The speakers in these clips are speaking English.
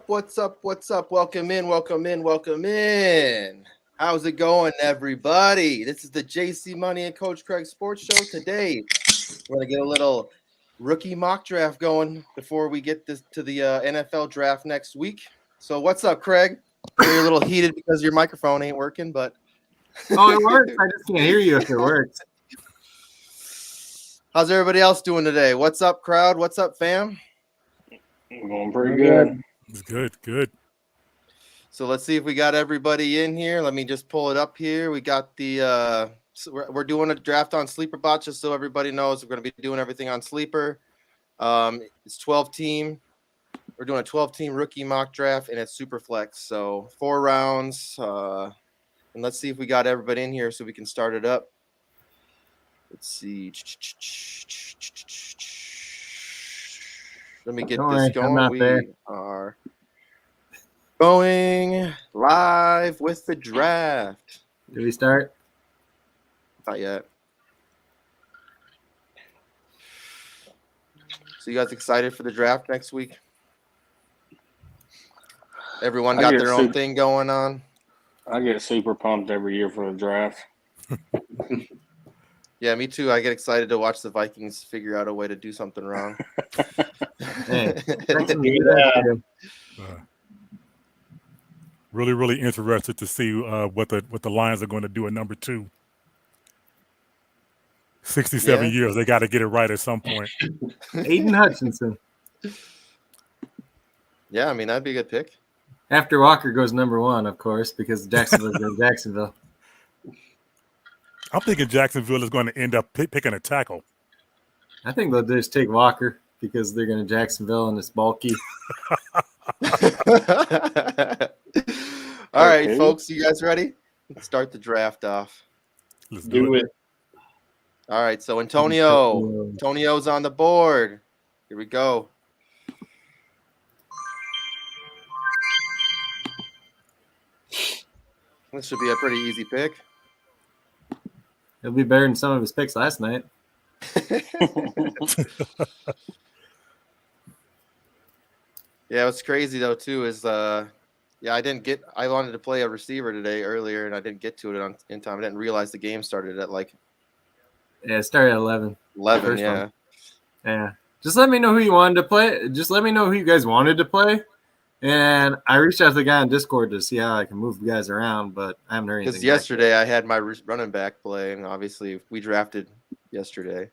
up? What's up? What's up? Welcome in, welcome in, welcome in. How's it going, everybody? This is the JC Money and Coach Craig Sports Show. Today, we're going to get a little rookie mock draft going before we get this to the NFL draft next week. So what's up, Craig? You're a little heated because your microphone ain't working, but... Oh, it works. I just can't hear you if it works. How's everybody else doing today? What's up, crowd? What's up, fam? We're going pretty good. It's good. So let's see if we got everybody in here. Let me just pull it up here. We got the so we're doing a draft on SleeperBot, just so everybody knows we're going to be doing everything on Sleeper. It's 12 team. We're doing a 12-team rookie mock draft, and it's SuperFlex. So 4 rounds. And let's see if we got everybody in here so we can start it up. Let's see. Let me get this going. We are going live with the draft. Did we start? Not yet. So you guys excited for the draft next week? Everyone got their own thing going on? I get super pumped every year for the draft. Yeah, me too. I get excited to watch the Vikings figure out a way to do something wrong. Really interested to see what the Lions are going to do at number 2. 67 years, they got to get it right at some point. Aiden Hutchinson. Yeah, I mean, that'd be a good pick. After Walker goes number 1, of course, because Jacksonville's in Jacksonville. I'm thinking Jacksonville is going to end up picking a tackle. I think they'll just take Walker because they're going to Jacksonville and it's bulky. All right, folks, you guys ready? Let's start the draft off. Let's do it. All right, so Antonio's on the board. Here we go. This should be a pretty easy pick. It'll be better than some of his picks last night. Yeah, what's crazy though too is I wanted to play a receiver today earlier and I didn't get to it in time. I didn't realize the game started at it started at 11. 11, yeah. One. Yeah. Just let me know who you wanted to play. Just let me know who you guys wanted to play. And I reached out to the guy on Discord to see how I can move the guys around, but I haven't heard anything. Because yesterday I had my running back play, and obviously we drafted yesterday.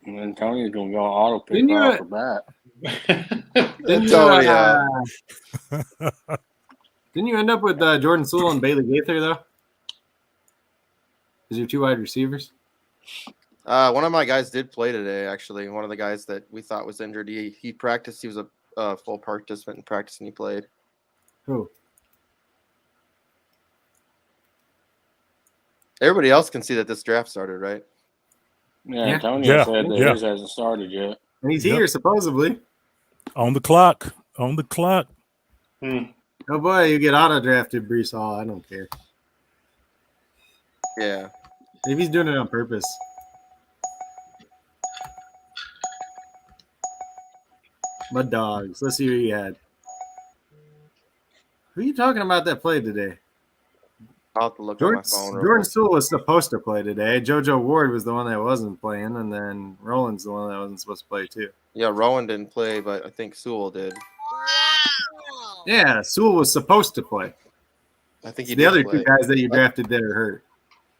And Tony's going to go auto pick right off the bat. Didn't you end up with Jordan Sewell and Bailey Gaither, though? Is your 2 wide receivers? One of my guys did play today, actually. One of the guys that we thought was injured, he practiced. He was a full participant in practice, and he played. Who? Everybody else can see that this draft started, right? Yeah. Antonio said that his hasn't started yet. And he's here, supposedly. On the clock. Oh, boy, you get auto-drafted, Brees Hall. I don't care. Yeah. Maybe he's doing it on purpose. Mud Dogs. Let's see who you had. Who are you talking about that played today? I'll have to look at my phone. Jordan Sewell was supposed to play today. JoJo Ward was the one that wasn't playing, and then Roland's the one that wasn't supposed to play too. Yeah, Rowan didn't play, but I think Sewell did. Yeah, Sewell was supposed to play. I think he the did other play. 2 guys that you drafted that are hurt.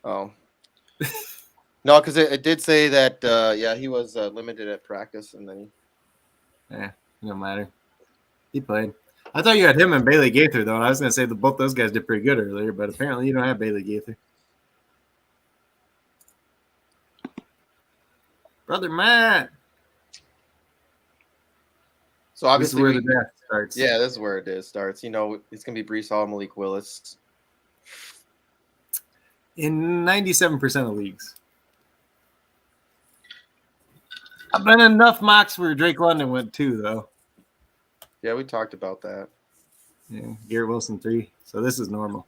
Oh. No, because it did say that, he was limited at practice, and then it don't matter. He played. I thought you had him and Bailey Gaither, though. And I was going to say that both those guys did pretty good earlier, but apparently you don't have Bailey Gaither. Brother Matt. So obviously this is where the draft starts. Yeah, this is where it starts. You know, it's going to be Brees Hall, Malik Willis. In 97% of leagues. I've been in enough mocks where Drake London went 2, though. Yeah, we talked about that. Yeah, Garrett Wilson 3. So this is normal.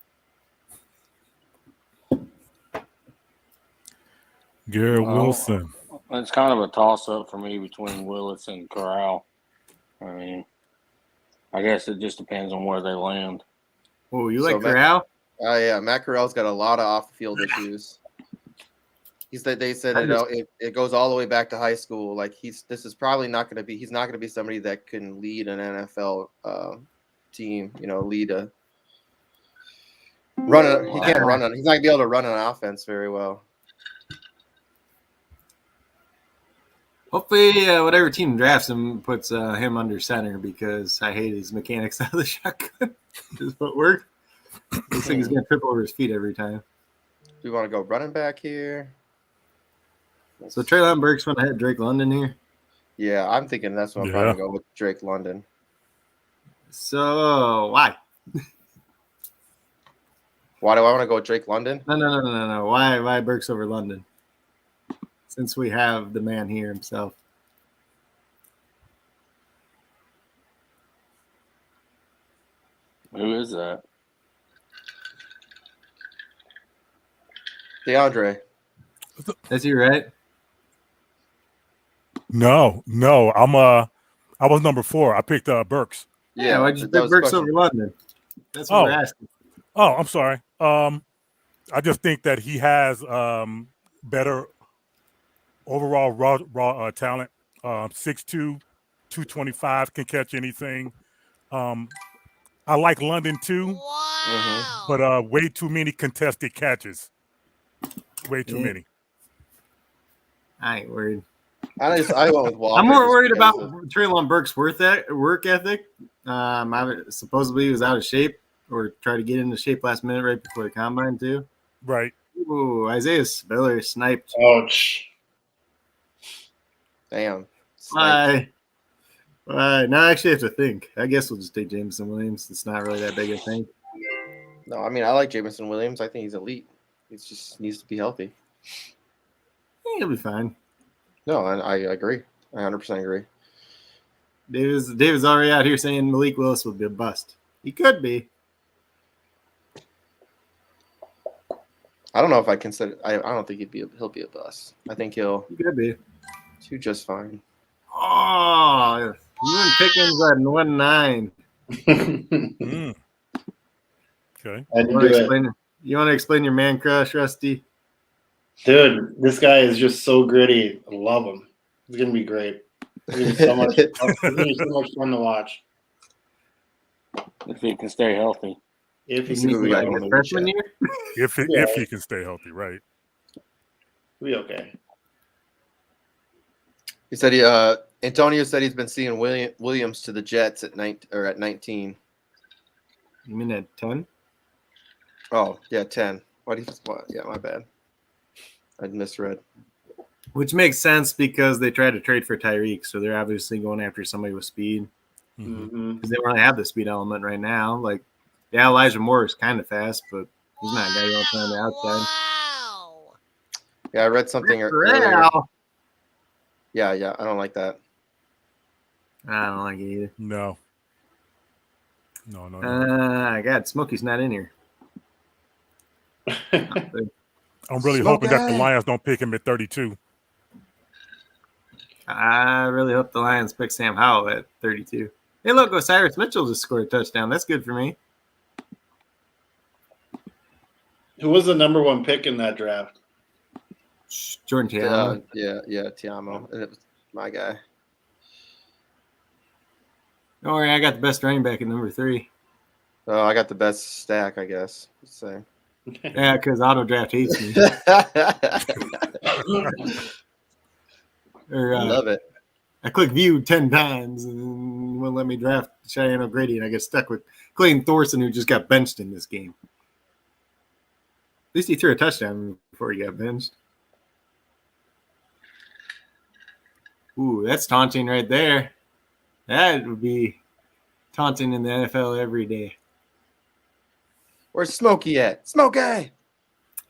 Garrett Wilson. It's kind of a toss-up for me between Willis and Corral. I mean, I guess it just depends on where they land. Oh, you like Corral? Oh yeah, Matt Corral's got a lot of off the field issues. They said it goes all the way back to high school. Like he's not going to be somebody that can lead an NFL team. Lead a run. He can't run on. He's not going to be able to run an offense very well. Hopefully, whatever team drafts him puts him under center because I hate his mechanics out of the shotgun. His footwork. Looks like he's going to trip over his feet every time. Do we want to go running back here? So Treylon Burks want to hit Drake London here? Yeah, I'm thinking that's what I'm probably going to go with Drake London. So, why? Why do I want to go with Drake London? No. Why Burks over London? Since we have the man here himself. Who is that? DeAndre. That's you, right? No. I was number 4. I picked Burks. Yeah, why'd you pick Burks over London? That's what we're asking. Oh, I'm sorry. I just think that he has better overall raw talent. 6'2", 225, can catch anything. I like London too. Wow. But way too many contested catches. Way too many. I ain't worried. I went with Walker. I'm more worried about Treylon Burks' work ethic. Supposedly he was out of shape or tried to get into shape last minute right before the combine too. Right. Ooh, Isaiah Spiller sniped. Ouch. Damn. Why? Now I actually have to think. I guess we'll just take Jameson Williams. It's not really that big a thing. No, I mean, I like Jameson Williams. I think he's elite. He just needs to be healthy. He'll be fine. No, I agree. I 100% agree. David's already out here saying Malik Willis will be a bust. He could be. I don't know if I consider. I don't think he'll be a bust. I think He could be. do just fine. Oh, you and Pickens at 1-9. Okay. You want to explain your man crush, Rusty? Dude, this guy is just so gritty. I love him. It's gonna be great. It's gonna be so much. It's gonna be so much fun to watch. If he can stay healthy. If he He's like his freshman year? If he can stay healthy, right? Be okay. He said Antonio said he's been seeing Williams to the Jets at 19. You mean at 10? Oh yeah, 10. Yeah, my bad. I misread. Which makes sense because they tried to trade for Tyreek, so they're obviously going after somebody with speed. Mm-hmm. Because they want to have the speed element right now. Like, yeah, Elijah Moore is kind of fast, but he's not a guy you want to play on the outside. Wow. Yeah, I read something earlier. Yeah, I don't like that. I don't like it either. No. God, Smokey's not in here. I'm really hoping that the Lions don't pick him at 32. I really hope the Lions pick Sam Howell at 32. Hey, look, Osiris Mitchell just scored a touchdown. That's good for me. Who was the number 1 pick in that draft? Jordan Tiamo. Yeah, Tiamo. And it was my guy. Don't worry, I got the best running back at number 3. Oh, I got the best stack, I guess. Let's say. Yeah, because auto draft hates me. I love it. I click view 10 times and won't let me draft Cheyenne O'Grady, and I get stuck with Clayton Thorson, who just got benched in this game. At least he threw a touchdown before he got benched. Ooh, that's taunting right there. That would be taunting in the NFL every day. Where's Smokey at? Smokey!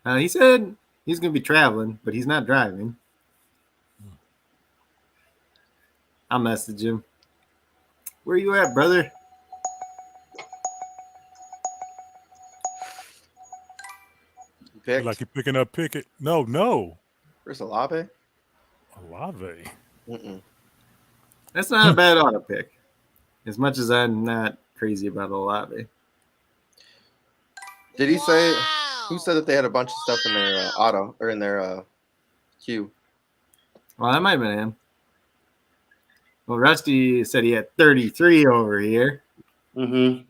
He said he's going to be traveling, but he's not driving. I'll message him. Where you at, brother? Like you're picking up Pickett. No. Where's Olave? Olave. Mm-mm. That's not a bad auto pick. As much as I'm not crazy about Olave. Did he say? Who said that they had a bunch of stuff in their auto or in their queue? Well, that might have been him. Well, Rusty said he had 33 over here. Mm-hmm. In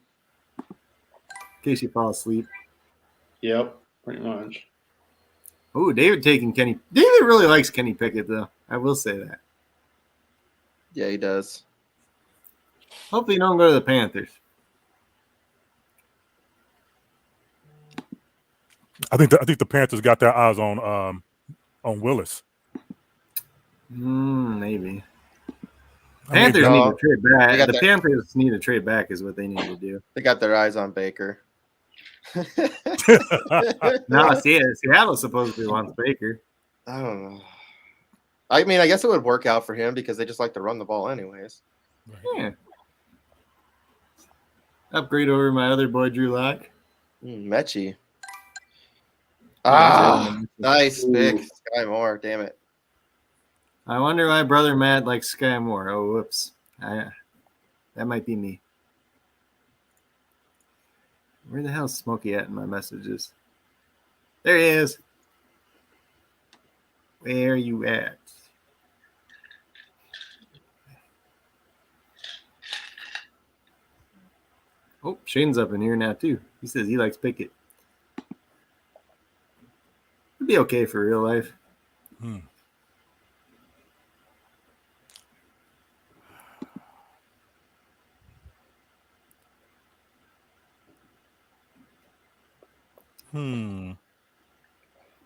case you fall asleep. Yep, pretty much. Oh, David taking Kenny. David really likes Kenny Pickett, though. I will say that. Yeah, he does. Hopefully, you don't go to the Panthers. I think the Panthers got their eyes on Willis. Maybe. I mean, Panthers need to trade back. The that- Panthers need to trade back is what they need to do. They got their eyes on Baker. No, Seattle supposedly wants Baker. I don't know. I mean, I guess it would work out for him because they just like to run the ball anyways. Yeah. Upgrade over my other boy, Drew Lock. Mechie. Ah, Nice pick. Sky Moore. Damn it. I wonder why brother Matt likes Sky Moore. Oh, whoops. That might be me. Where the hell's Smokey at in my messages? There he is. Where you at? Oh, Shane's up in here now, too. He says he likes Pickett. It'd be okay for real life.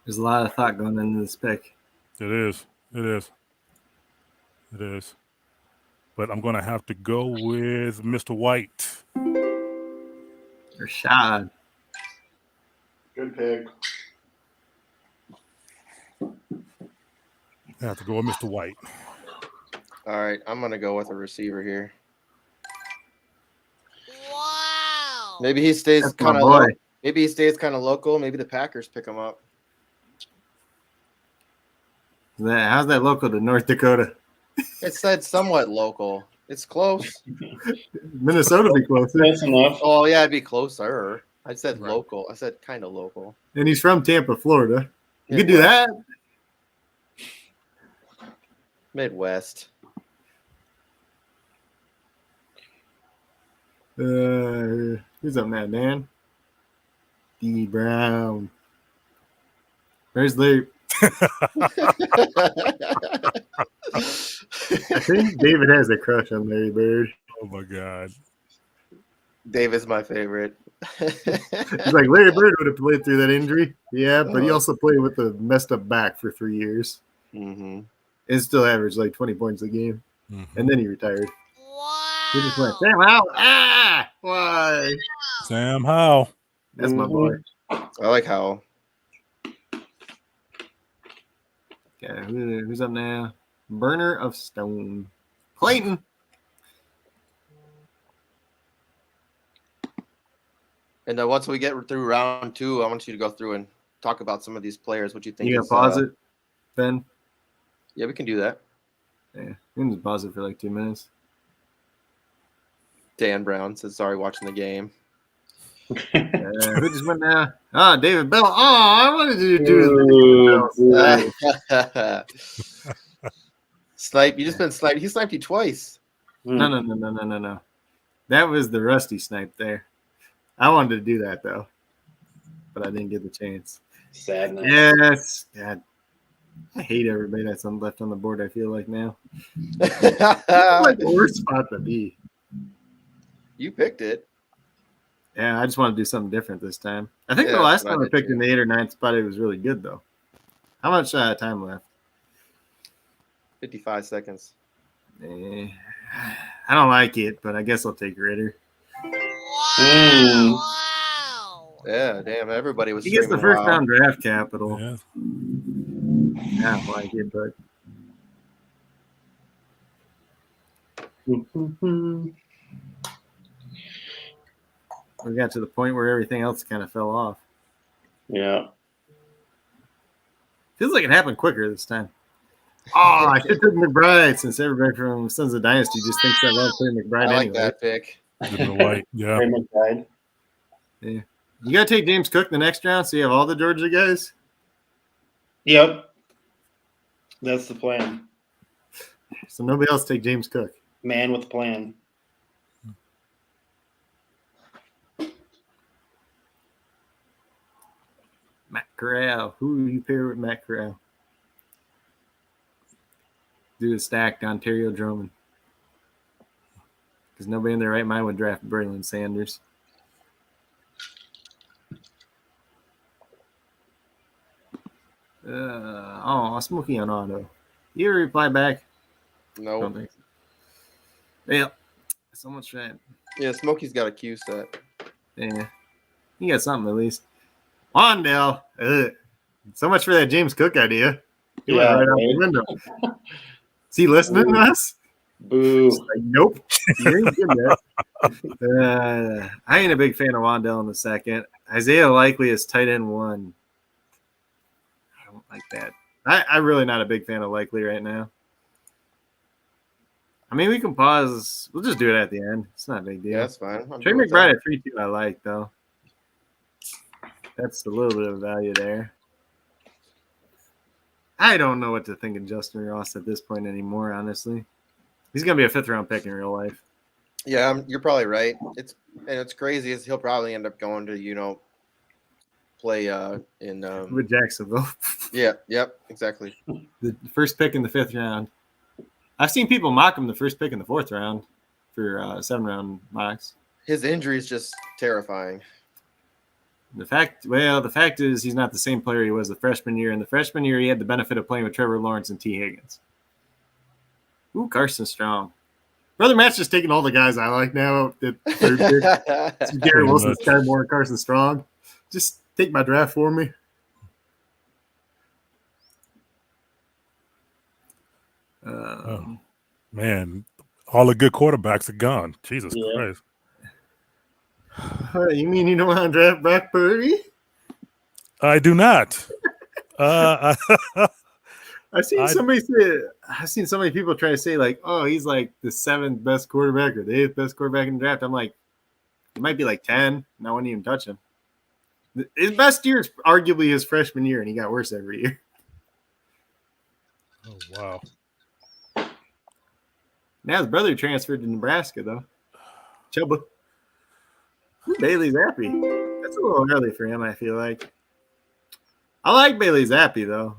There's a lot of thought going into this pick. It is. But I'm going to have to go with Mr. White. Rashad. Good pick. I have to go with Mr. White. All right, I'm gonna go with a receiver here. Wow. Maybe he stays That's my kind of boy. low. Maybe he stays kind of local. Maybe the Packers pick him up. How's that local to North Dakota? It said somewhat local. It's close. Minnesota be closer. That's enough. Oh yeah, it'd be closer. I said Right. local. I said kind of local. And he's from Tampa, Florida. You could do that. Midwest. Who's up now, Dan? D. Brown. Where's Larry? I think David has a crush on Larry Bird. Oh, my God. Dave is my favorite. He's like, Larry Bird would have played through that injury. Yeah, but he also played with a messed up back for 3 years Mm-hmm. and still averaged like 20 points a game. Mm-hmm. And then he retired. Wow. He just went, Sam Howell. Ah, why? Sam Howell. That's my boy. I like Howell. Okay, who's up now? Burner of Stone. Clayton. And once we get through round 2, I want you to go through and talk about some of these players. What you think? You is, gonna pause it, Ben? Yeah, we can do that. Yeah, we can just pause it for like 2 minutes. Dan Brown says, "Sorry, watching the game." Who just went now? Ah, David Bell. Oh, I wanted to do David Bell. Snipe, you just been sniped. He sniped you twice. No. That was the Rusty snipe there. I wanted to do that though, but I didn't get the chance. Sadness. Yes. God. I hate everybody that's left on the board, I feel like now. It's like the worst spot to be. You picked it. Yeah, I just want to do something different this time. I think the Yeah, last I time I did picked too. in the 8 or 9th spot, it was really good though. How much time left? 55 seconds. I don't like it, but I guess I'll take Ritter. Wow. Wow. Yeah, damn. Everybody was. He gets the streaming first WoW. round draft capital. Yeah. I don't like it, but we got to the point where everything else kind of fell off. Yeah. Feels like it happened quicker this time. Oh, I should took McBride since everybody from Sons of Dynasty just thinks I love playing McBride I like anyway. that pick. White. Yeah. Ray McBride. Yeah. You got to take James Cook the next round so you have all the Georgia guys? Yep. That's the plan. So nobody else take James Cook. Man with a plan. Matt Corral. Who do you pair with Matt Corral? Do a stacked Ontario Drummond. Because nobody in their right mind would draft Braylon Sanders. Smokey on auto. You ever reply back? No. Don't think so. Yeah. So much for that. Yeah, Smokey's got a Q set. Yeah. You got something at least. Wandale. So much for that James Cook idea. He went right out the window. Is he listening to us? Boo. Like, nope. You ain't good yet. I ain't a big fan of Wandale in the second. Isaiah Likely is tight end 1. I don't like that. I'm really not a big fan of Likely right now. I mean, we can pause. We'll just do it at the end. It's not a big deal. Yeah, that's fine. Trey McBride at 3-2 I like, though. That's a little bit of value there. I don't know what to think of Justin Ross at this point anymore, honestly. He's going to be a 5th-round pick in real life. Yeah, you're probably right. It's crazy. Is he'll probably end up going to play in with Jacksonville. Yeah. Yep. Exactly. The first pick in the 5th round. I've seen people mock him the first pick in the 4th round for 7-round mocks. His injury is just terrifying. The fact is he's not the same player he was the freshman year. In the freshman year, he had the benefit of playing with Trevor Lawrence and T. Higgins. Ooh, Carson Strong. Brother Matt's just taking all the guys I like now. That third pick. So Garrett Wilson, Sky Moore, Carson Strong. Just take my draft for me. Man, all the good quarterbacks are gone. Jesus Christ. You mean you don't want to draft Brock Purdy? I do not. I've seen so many people try to say, like, oh, he's like the 7th best quarterback or the 8th best quarterback in the draft. I'm like, it might be like 10, and I wouldn't even touch him. His best year is arguably his freshman year, and he got worse every year. Oh, wow. Now his brother transferred to Nebraska, though. Chuba. Bailey Zappi. That's a little early for him, I feel like. I like Bailey Zappi, though.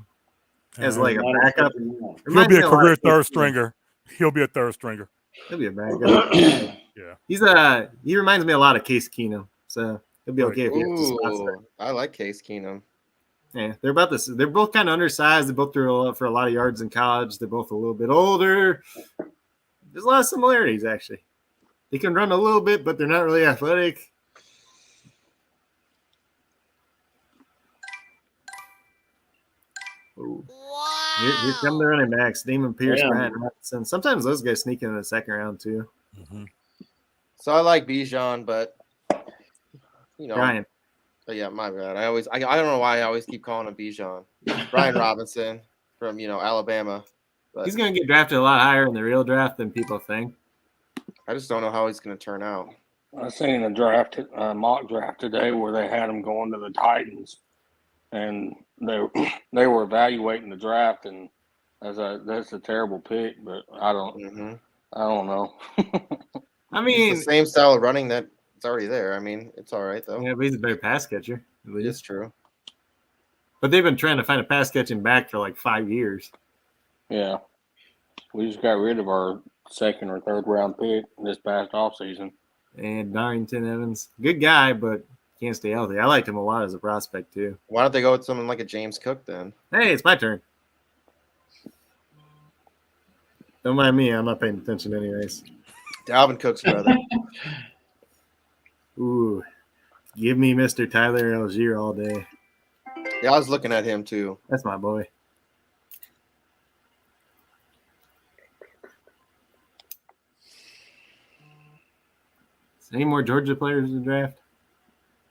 As like a backup. He'll be a career 3rd stringer. He'll be a 3rd stringer. He'll be a backup. Yeah. He reminds me a lot of Case Keenum. So he'll be okay if he has to spot start. I like Case Keenum. Yeah, they're about this. They're both kind of undersized. They both threw for a lot of yards in college. They're both a little bit older. There's a lot of similarities, actually. They can run a little bit, but they're not really athletic. Ooh. Wow. Here come the running backs. Damon Pierce, Brian Robinson. Sometimes those guys sneak in the 2nd round, too. Mm-hmm. So I like Bijan, but, Brian. Oh, yeah, my bad. I don't know why I always keep calling him Bijan. Brian Robinson from, Alabama. But He's going to get drafted a lot higher in the real draft than people think. I just don't know how he's going to turn out. I seen a mock draft today where they had him going to the Titans, and they were evaluating the draft, and that's a terrible pick. But I don't know. I mean, it's the same style of running that's already there. I mean, it's all right though. Yeah, but he's a better pass catcher. It's true. But they've been trying to find a pass catching back for like 5 years. Yeah, we just got rid of our 2nd or 3rd round pick this past offseason. And Darrington Evans, good guy, but can't stay healthy. I liked him a lot as a prospect too. Why don't they go with someone like a James Cook then? Hey, it's my turn. Don't mind me. I'm not paying attention anyways. Dalvin Cook's brother. Ooh, give me Mr. Tyler Algier all day. Yeah, I was looking at him too. That's my boy. Any more Georgia players in the draft?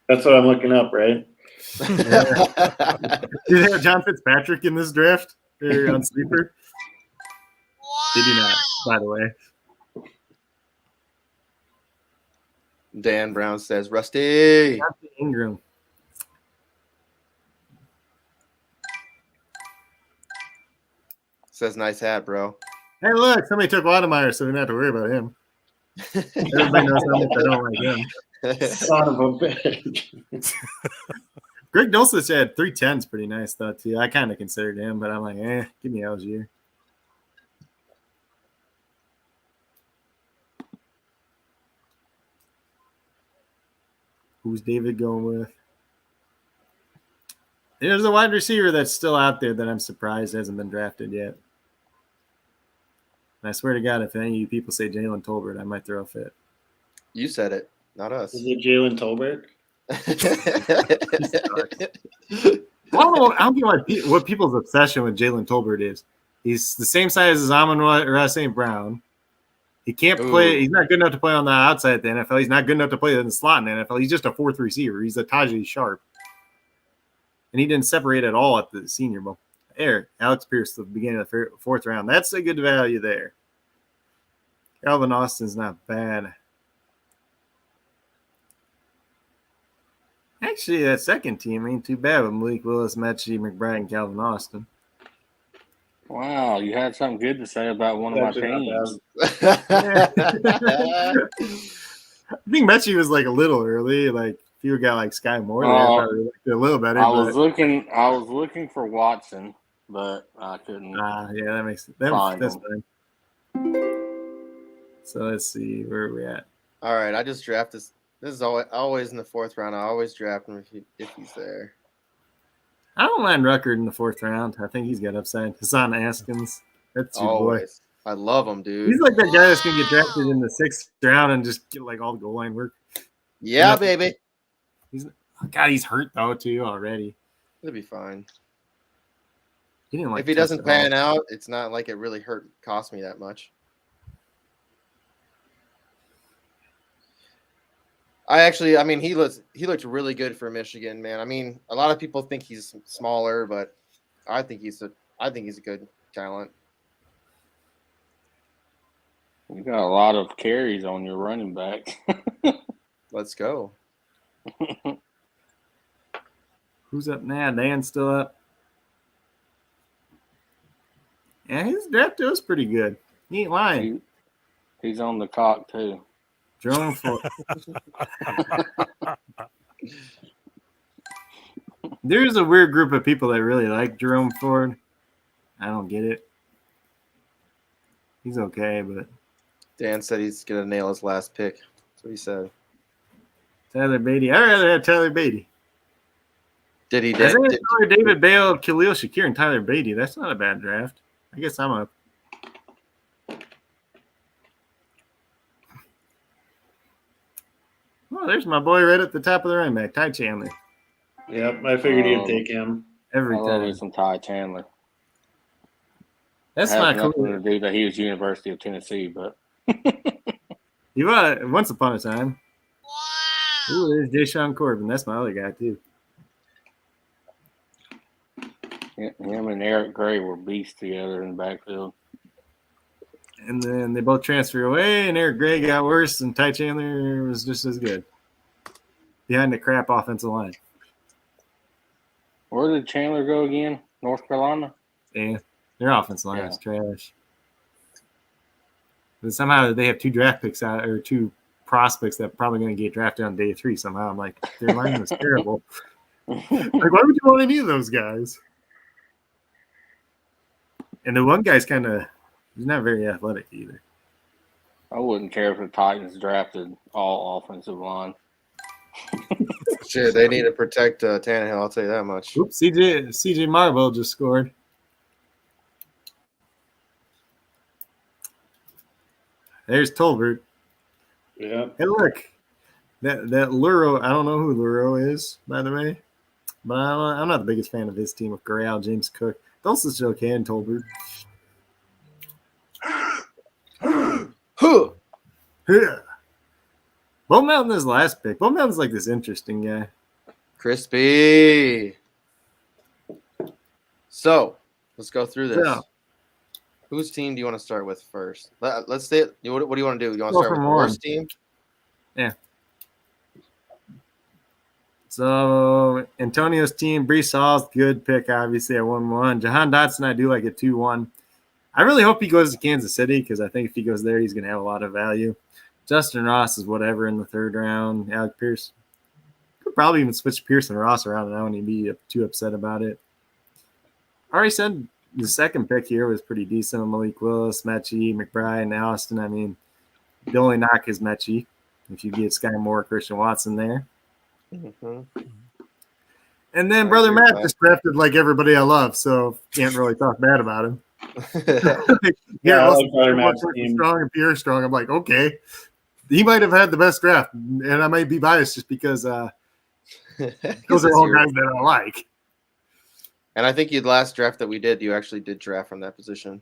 That's what I'm looking up, right? Did they have John Fitzpatrick in this draft or on Sleeper? They do not, by the way. Dan Brown says, Rusty. Ingram. Says, nice hat, bro. Hey, look, somebody took Wademeyer, so we don't have to worry about him. Everybody knows how much I don't like him. Son of a bitch. Greg Dulcich had 310s, pretty nice, though, too. I kind of considered him, but I'm like, give me Algier. Who's David going with? There's a wide receiver that's still out there that I'm surprised hasn't been drafted yet. And I swear to God, if any of you people say Jalen Tolbert, I might throw a fit. You said it, not us. Is it Jalen Tolbert? I don't get what people's obsession with Jalen Tolbert is. He's the same size as Amon-Ra St. Brown. He can't play. Ooh. He's not good enough to play on the outside of the NFL. He's not good enough to play in the slot in the NFL. He's just a fourth receiver. He's a Tajay Sharp. And he didn't separate at all at the Senior Bowl. There, Alex Pierce, the beginning of the fourth round. That's a good value there. Calvin Austin's not bad. Actually, that second team ain't too bad with Malik Willis, Mechie, McBride, and Calvin Austin. Wow, you had something good to say about one of my teams. I think Mechie was like a little early. Like if you got like Sky Moore, there, I probably liked it a little better. I was looking for Watson, but I couldn't. Yeah, that makes sense. That's fine. So let's see where are we at. All right, I just draft this. This is always in the fourth round. I always draft him if he's there. I don't mind Ruckert in the fourth round. I think he's got upside. Hassan Askins. That's your boy. I love him, dude. He's like that guy that's gonna get drafted in the sixth round and just get like all the goal line work. Yeah, baby. He's hurt though too already. He'll be fine. He didn't like if he doesn't pan out, it's not like it really cost me that much. He looked really good for Michigan, man. I mean, a lot of people think he's smaller, but I think he's a good talent. You got a lot of carries on your running back. Let's go. Who's up now? Dan's still up. Yeah, his draft was pretty good. He ain't lying. He's on the cock too. Jerome Ford. There's a weird group of people that really like Jerome Ford. I don't get it. He's okay, but Dan said he's gonna nail his last pick. That's what he said. Tyler Beatty. I'd rather have Tyler Beatty. Did he? David Bale, Khalil Shakir, and Tyler Beatty. That's not a bad draft. I guess I'm up. Oh, there's my boy right at the top of the running back, Ty Chandler. Yep, I figured you'd take him. Every I love time. me some Ty Chandler. That's Has not nothing cool. to do that he was University of Tennessee, but He was once upon a time. Wow. Ooh, there's Deshaun Corbin. That's my other guy too. him and Eric Gray were beasts together in the backfield. And then they both transferred away, and Eric Gray got worse, and Ty Chandler was just as good behind the crap offensive line. Where did Chandler go again? North Carolina? Yeah, their offensive line is trash. But somehow they have two draft picks out, or two prospects that are probably going to get drafted on day 3 somehow. I'm like, their line was terrible. Like, why would you want any of those guys? And the one guy's he's not very athletic either. I wouldn't care if the Titans drafted all offensive line. Shit, they need to protect Tannehill. I'll tell you that much. Oops, CJ Marvel just scored. There's Tolbert. Yeah. Hey, look, that Luro. I don't know who Luro is, by the way, but I'm not the biggest fan of his team with Corral, James Cook. Dulcich okay, and Tolbert. Bo Mountain is last pick. Bo Mountain's like this interesting guy. Crispy. So let's go through this. Yeah. Whose team do you want to start with first? Let's say what do you want to do? You want to Go start with from the one. worst team? Yeah. So Antonio's team, Brees Hall's good pick, obviously at 1-1. Jahan Dotson, I do like at 2-1. I really hope he goes to Kansas City because I think if he goes there, he's going to have a lot of value. Justin Ross is whatever in the 3rd round. Alec Pierce could probably even switch Pierce and Ross around, and I wouldn't be too upset about it. I already said the 2nd pick here was pretty decent. Malik Willis, Mechie, McBride, and Alston. I mean, the only knock is Mechie. If you get Sky Moore, Christian Watson there. Mm-hmm. And then I Brother agree with Matt that. just drafted like everybody I love, so can't really talk bad about him. Yeah, I Russell like Brother Matt's Wilson team. Strong and Pierre Strong. I'm like, okay, he might have had the best draft, and I might be biased just because those are all guys that I like. And I think the last draft that we did, you actually did draft from that position.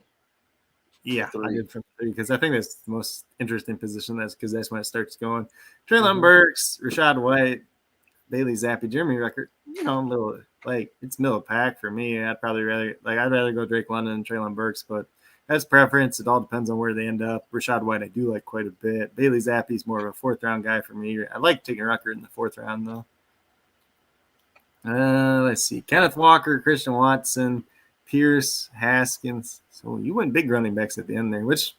Yeah, I 3. did from 3 because I think that's the most interesting position. That's because that's when it starts going. Traylon Burks, Rashad White, Bailey Zappi, Jeremy Ruckert. You know, middle it's middle pack for me. I'd rather go Drake London and Traylon Burks, but that's preference. It all depends on where they end up. Rashad White, I do like quite a bit. Bailey Zappi's more of a 4th round guy for me. I like taking Ruckert in the 4th round though. Let's see. Kenneth Walker, Christian Watson, Pierce, Haskins. So you went big running backs at the end there, which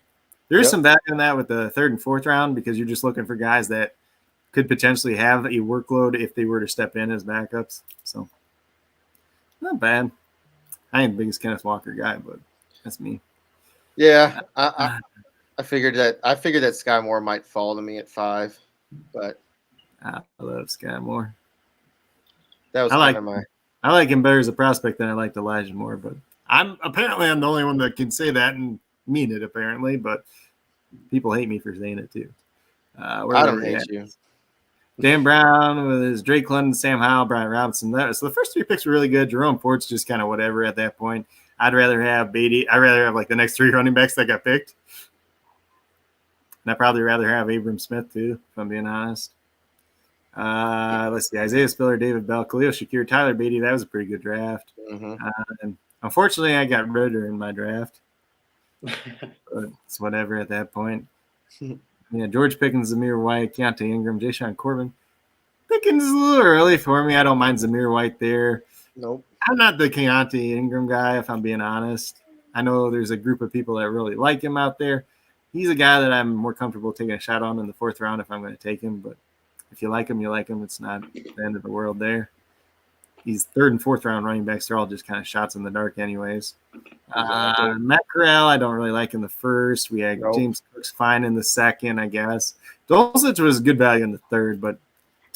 there's some value in that with the 3rd and 4th round because you're just looking for guys that could potentially have a workload if they were to step in as backups. So not bad. I ain't the biggest Kenneth Walker guy, but that's me. Yeah, I figured that Sky Moore might fall to me at 5, but I love Sky Moore. that was I kind of my. I like him better as a prospect than I liked Elijah Moore, but I'm the only one that can say that and mean it apparently, but people hate me for saying it too. I don't hate you. Dan Brown with his Drake London, Sam Howell, Brian Robinson. So the first 3 picks were really good. Jerome Fort's just kind of whatever at that point. I'd rather have Beatty. I'd rather have like the next 3 running backs that got picked. And I'd probably rather have Abram Smith too, if I'm being honest. Let's see. Isaiah Spiller, David Bell, Khalil Shakir, Tyler Beatty. That was a pretty good draft. And unfortunately, I got Ritter in my draft. But it's whatever at that point. Yeah, George Pickens, Zamir White, Keontae Ingram, Jayshon Corbin. Pickens is a little early for me. I don't mind Zamir White there. Nope. I'm not the Keontae Ingram guy, if I'm being honest. I know there's a group of people that really like him out there. He's a guy that I'm more comfortable taking a shot on in the 4th round if I'm going to take him. But if you like him, you like him. It's not the end of the world there. These 3rd and 4th round running backs are all just kind of shots in the dark anyways. Matt Corral, I don't really like in the 1st. We had James Cook's fine in the 2nd, I guess. Dulcich was good value in the 3rd, but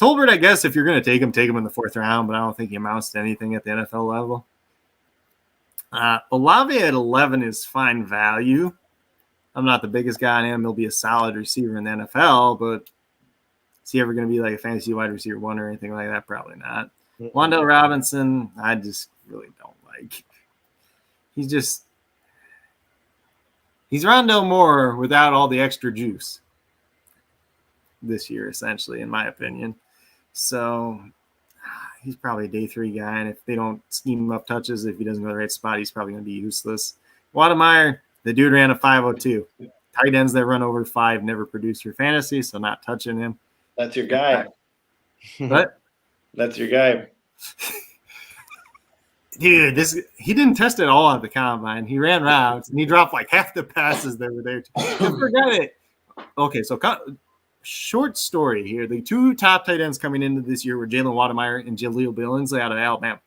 Tolbert, I guess if you're going to take him in the 4th round, but I don't think he amounts to anything at the NFL level. Olave at 11 is fine value. I'm not the biggest guy on him. He'll be a solid receiver in the NFL, but is he ever going to be like a fantasy wide receiver 1 or anything like that? Probably not. Wandale Robinson, I just really don't like. He's Rondell Moore without all the extra juice this year, essentially, in my opinion. So he's probably a day 3 guy, and if they don't scheme him up touches, if he doesn't go to the right spot, he's probably going to be useless. Wademeyer, the dude ran a 5.02. Tight ends that run over 5 never produce your fantasy, so not touching him. That's your guy. But That's your guy. Dude, he didn't test it all at the combine. He ran routes and he dropped like half the passes that were there. Forget it. Okay, so short story here. The 2 top tight ends coming into this year were Jalen Wademeyer and Jaleel Billingsley out of Alabama.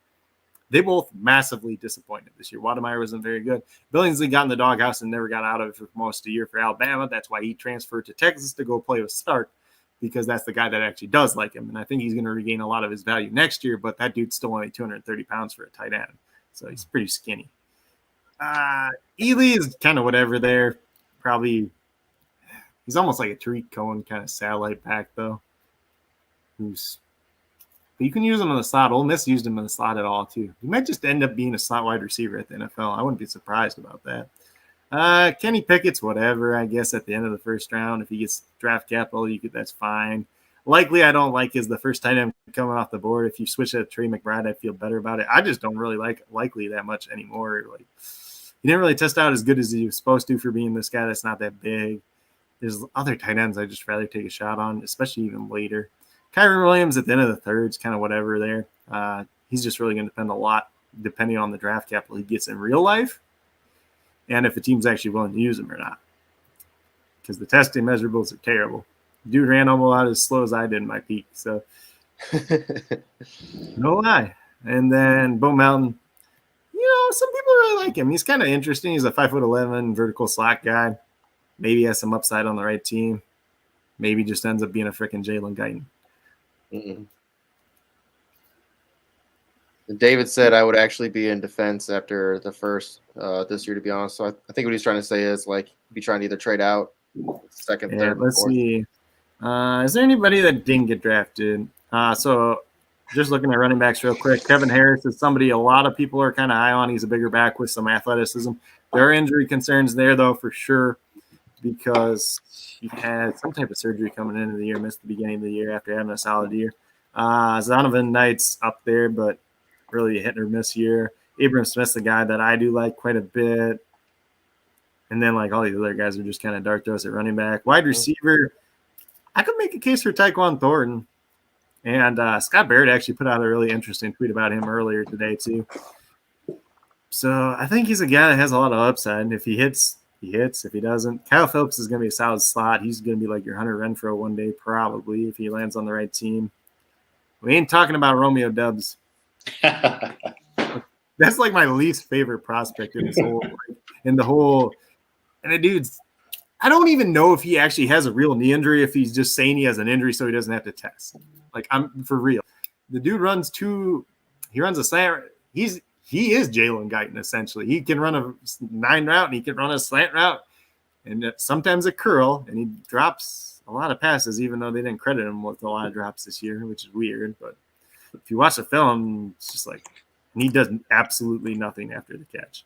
They both massively disappointed this year. Wademeyer wasn't very good. Billingsley got in the doghouse and never got out of it for most of the year for Alabama. That's why he transferred to Texas to go play with Stark, because that's the guy that actually does like him. And I think he's going to regain a lot of his value next year, but that dude's still only 230 pounds for a tight end. So he's pretty skinny. Ely is kind of whatever there. Probably he's almost like a Tariq Cohen kind of satellite back, though. But you can use him in the slot. Ole Miss used him in the slot at all, too. He might just end up being a slot wide receiver at the NFL. I wouldn't be surprised about that. Kenny Pickett's whatever, I guess, at the end of the 1st round. If he gets draft capital, that's fine. Likely I don't like is the first tight end coming off the board. If you switch to Trey McBride, I feel better about it. I just don't really like Likely that much anymore. Like he didn't really test out as good as he was supposed to for being this guy that's not that big. There's other tight ends I'd just rather take a shot on, especially even later. Kyron Williams at the end of the third is kind of whatever there. He's just really going to depend a lot depending on the draft capital he gets in real life and if the team's actually willing to use him or not. Because the testing measurables are terrible. Dude ran almost out as slow as I did in my peak. So, no lie. And then Bo Mountain, some people really like him. He's kind of interesting. He's a 5'11" vertical slot guy. Maybe has some upside on the right team. Maybe just ends up being a freaking Jalen Guyton. David said I would actually be in defense after the first this year, to be honest. So I think what he's trying to say is like be trying to either trade out second, third. Let's fourth. see. Is there anybody that didn't get drafted? So just looking at running backs real quick. Kevin Harris is somebody a lot of people are kind of high on. He's a bigger back with some athleticism. There are injury concerns there, though, for sure, because he had some type of surgery coming into the year, missed the beginning of the year after having a solid year. Zonovan Knight's up there, but really a hit or miss year. Abram Smith's the guy that I do like quite a bit. And then, like, all these other guys are just kind of dark throws at running back. Wide receiver, I could make a case for Tyquan Thornton. And Scott Barrett actually put out a really interesting tweet about him earlier today, too. So I think he's a guy that has a lot of upside. If he hits, he hits. If he doesn't, Kyle Phillips is going to be a solid slot. He's going to be like your Hunter Renfrow one day, probably, if he lands on the right team. We ain't talking about Romeo Dubs. That's like my least favorite prospect in this whole and the dude's I don't even know if he actually has a real knee injury, if he's just saying he has an injury so he doesn't have to test. Like, I'm for real. The dude runs a slant. He is Jalen Guyton, essentially. He can run a 9 route and he can run a slant route and sometimes a curl, and he drops a lot of passes, even though they didn't credit him with a lot of drops this year, which is weird. But if you watch the film, it's just like, and he does absolutely nothing after the catch.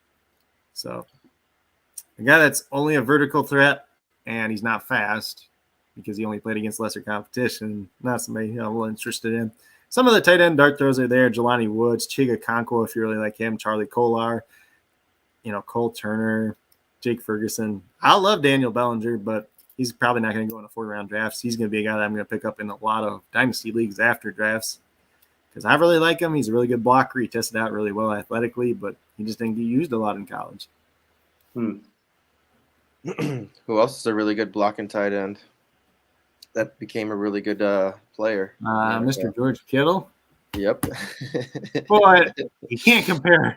So a guy that's only a vertical threat and he's not fast because he only played against lesser competition, not somebody I'm a little interested in. Some of the tight end dart throws are there. Jelani Woods, Chiga Conquo, if you really like him, Charlie Kolar, Cole Turner, Jake Ferguson. I love Daniel Bellinger, but he's probably not going to go in a 4-round draft. He's going to be a guy that I'm going to pick up in a lot of dynasty leagues after drafts because I really like him. He's a really good blocker. He tested out really well athletically, but he just didn't get used a lot in college. Who else is a really good blocking tight end that became a really good player? Mr. George Kittle. Yep. But you can't compare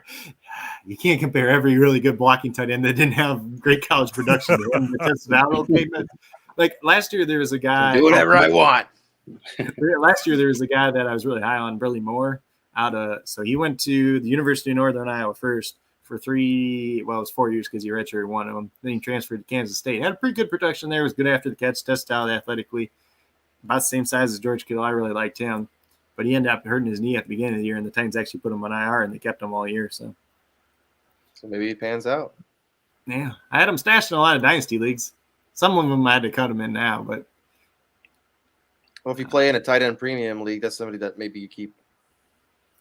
every really good blocking tight end that didn't have great college production to him that tested out okay. But like last year, there was a guy. Do whatever I want. Last year, there was a guy that I was really high on, Burley Moore. So he went to the University of Northern Iowa first for 4 years because he redshirted one of them. Then he transferred to Kansas State. Had a pretty good production there. Was good after the catch, tested out athletically. About the same size as George Kittle. I really liked him. But he ended up hurting his knee at the beginning of the year, and the Titans actually put him on IR, and they kept him all year. So maybe he pans out. Yeah. I had him stashed in a lot of dynasty leagues. Some of them I had to cut him in now. But if you play in a tight end premium league, that's somebody that maybe you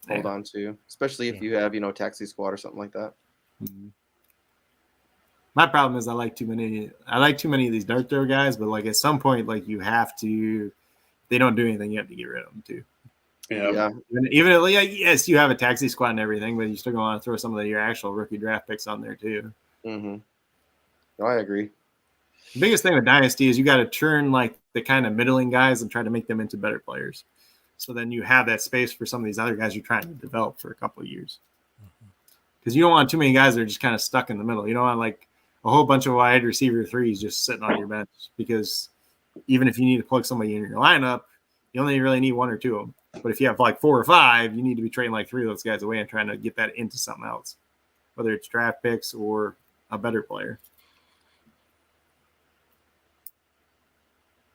hold on to, especially if you have, taxi squad or something like that. Mm-hmm. My problem is I like too many of these dart throw guys, but like at some point, like you have to, if they don't do anything, you have to get rid of them too. Yeah. Even yes, you have a taxi squad and everything, but you still want to throw some of your actual rookie draft picks on there too. Mm-hmm. No, I agree. The biggest thing with Dynasty is you got to turn like the kind of middling guys and try to make them into better players. So then you have that space for some of these other guys you're trying to develop for a couple of years. Because you don't want too many guys that are just kind of stuck in the middle. You don't want like a whole bunch of wide receiver threes just sitting on your bench, because even if you need to plug somebody in your lineup, you only really need 1 or 2 of them. But if you have like 4 or 5, you need to be trading like 3 of those guys away and trying to get that into something else, whether it's draft picks or a better player.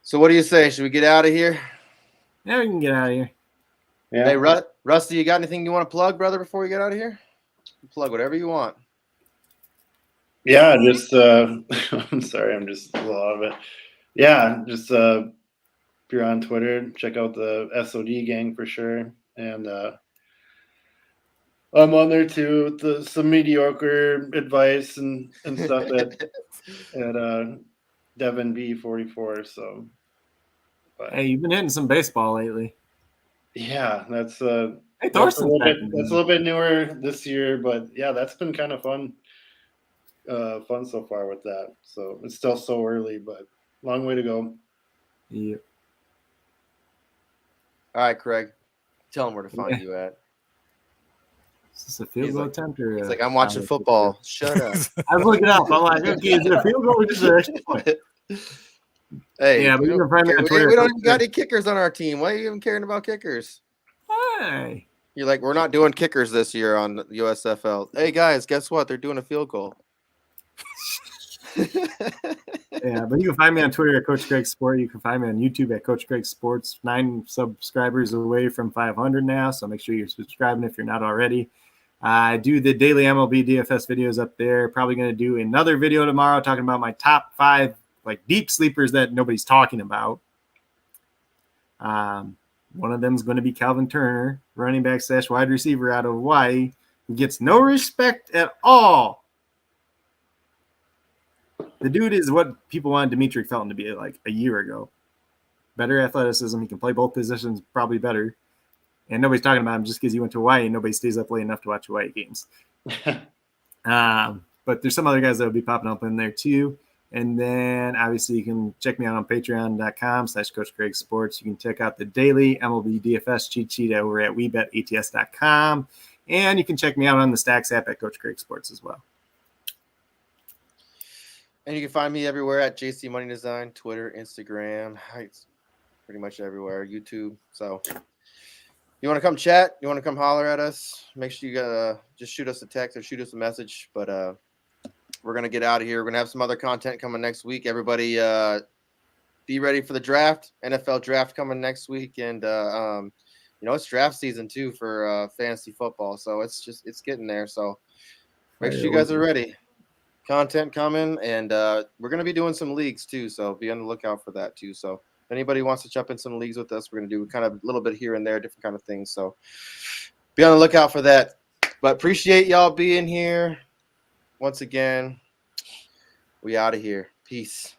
So what do you say? Should we get out of here? Yeah, we can get out of here. Yeah. Hey, Rusty, you got anything you want to plug, brother, before we get out of here? Plug whatever you want. Yeah, just I'm sorry, I'm just a little out of it. Yeah, just if you're on Twitter, check out the SOD gang for sure. And I'm on there too with some mediocre advice and stuff at Devin B44. So, but Hey, you've been hitting some baseball lately. yeah, that's Hey, a Thorson's little back. bit newer this year, but yeah, that's been kind of fun so far with that. So it's still so early, but long way to go. Yeah. All right, Craig. Tell him where to find Yeah. you at. Is this a field goal attempt or? He's like, I'm watching football. Shut up. I was looking up. I'm like, okay, is it a field goal or just an extra point? Hey, Yeah, but we you don't, can find me care. on we Twitter. don't even got any kickers on our team. Why are you even caring about kickers? Hey. You're like, we're not doing kickers this year on USFL. Hey, guys, guess what? They're doing a field goal. Yeah, but you can find me on Twitter at Coach Greg Sport. You can find me on YouTube at Coach Greg Sports. 9 subscribers away from 500 now, so make sure you're subscribing if you're not already. I do the daily MLB DFS videos up there. Probably going to do another video tomorrow talking about my top 5 like deep sleepers that nobody's talking about. One of them is going to be Calvin Turner, running back / wide receiver out of Hawaii, who gets no respect at all. The dude is what people wanted Dimitri Felton to be like a year ago. Better athleticism. He can play both positions probably better. And nobody's talking about him just because he went to Hawaii and nobody stays up late enough to watch Hawaii games. But there's some other guys that will be popping up in there too. And then obviously you can check me out on patreon.com/Coach Greg Sports. You can check out the daily MLB DFS cheat sheet over at WeBetATS.com. And you can check me out on the Stacks app at Coach Greg Sports as well. And you can find me everywhere at JC Money Design, Twitter, Instagram, it's pretty much everywhere, YouTube. So you want to come chat? You want to come holler at us? Make sure you just shoot us a text or shoot us a message. But we're going to get out of here. We're going to have some other content coming next week. Everybody be ready for the draft, NFL draft coming next week. And, it's draft season too for fantasy football. So it's getting there. So make sure you guys are ready. Content coming, and we're going to be doing some leagues too, so be on the lookout for that too. So if anybody wants to jump in some leagues with us, we're going to do kind of a little bit here and there, different kind of things. So be on the lookout for that. But appreciate y'all being here. Once again, we out of here. Peace.